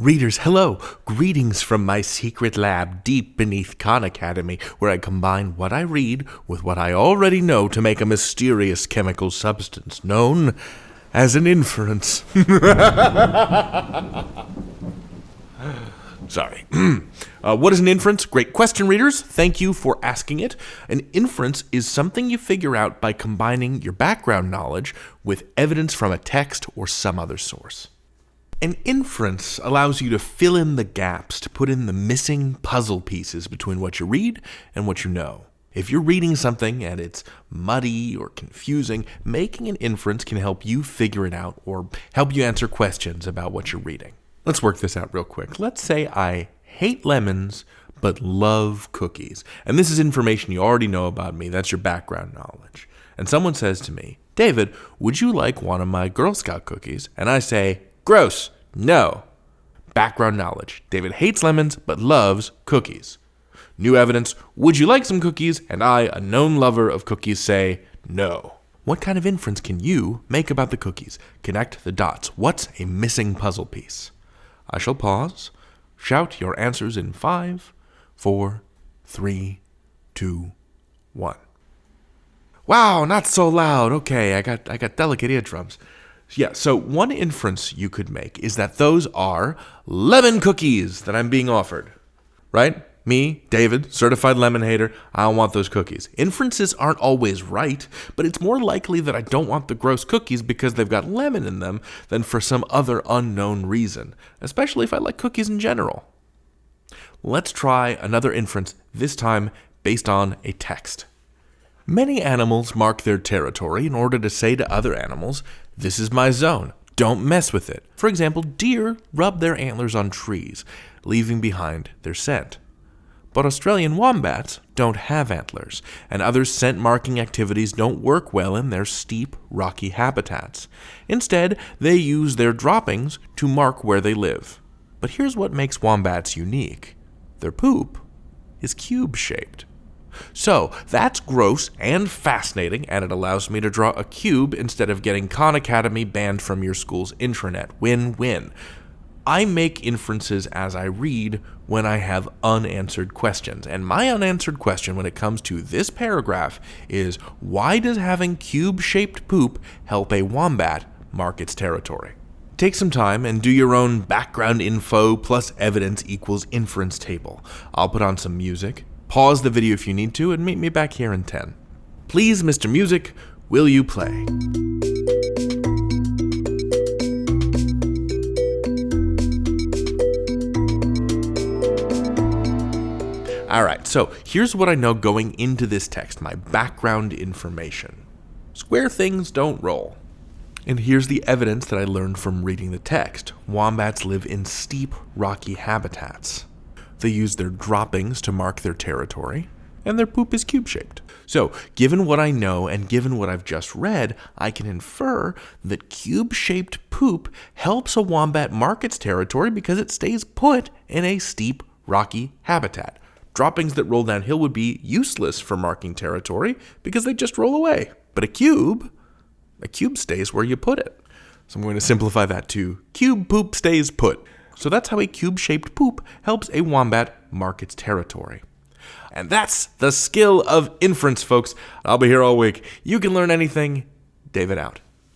Readers, hello! Greetings from my secret lab deep beneath Khan Academy, where I combine what I read with what I already know to make a mysterious chemical substance known as an inference. Sorry. What is an inference? Great question, readers. Thank you for asking it. An inference is something you figure out by combining your background knowledge with evidence from a text or some other source. An inference allows you to fill in the gaps, to put in the missing puzzle pieces between what you read and what you know. If you're reading something and it's muddy or confusing, making an inference can help you figure it out or help you answer questions about what you're reading. Let's work this out real quick. Let's say I hate lemons but love cookies. And this is information you already know about me. That's your background knowledge. And someone says to me, David, would you like one of my Girl Scout cookies? And I say, gross. No. Background knowledge. David hates lemons but loves cookies. New evidence. Would you like some cookies? And I, a known lover of cookies, say no. What kind of inference can you make about the cookies? Connect the dots. What's a missing puzzle piece? I shall pause. Shout your answers in 5, 4, 3, 2, 1. Wow, not so loud. Okay, I got delicate eardrums. Yeah, so one inference you could make is that those are lemon cookies that I'm being offered, right? Me, David, certified lemon hater, I don't want those cookies. Inferences aren't always right, but it's more likely that I don't want the gross cookies because they've got lemon in them than for some other unknown reason, especially if I like cookies in general. Let's try another inference, this time based on a text. Many animals mark their territory in order to say to other animals, this is my zone, don't mess with it. For example, deer rub their antlers on trees, leaving behind their scent. But Australian wombats don't have antlers, and other scent-marking activities don't work well in their steep, rocky habitats. Instead, they use their droppings to mark where they live. But here's what makes wombats unique. Their poop is cube-shaped. So, that's gross and fascinating, and it allows me to draw a cube instead of getting Khan Academy banned from your school's intranet. Win-win. I make inferences as I read when I have unanswered questions. And my unanswered question when it comes to this paragraph is, why does having cube-shaped poop help a wombat mark its territory? Take some time and do your own background info plus evidence equals inference table. I'll put on some music. Pause the video if you need to, and meet me back here in 10. Please, Mr. Music, will you play? Alright, so here's what I know going into this text, my background information. Square things don't roll. And here's the evidence that I learned from reading the text. Wombats live in steep, rocky habitats. They use their droppings to mark their territory, and their poop is cube-shaped. So, given what I know and given what I've just read, I can infer that cube-shaped poop helps a wombat mark its territory because it stays put in a steep, rocky habitat. Droppings that roll downhill would be useless for marking territory because they just roll away. But a cube stays where you put it. So I'm going to simplify that to cube poop stays put. So that's how a cube-shaped poop helps a wombat mark its territory. And that's the skill of inference, folks. I'll be here all week. You can learn anything. David out.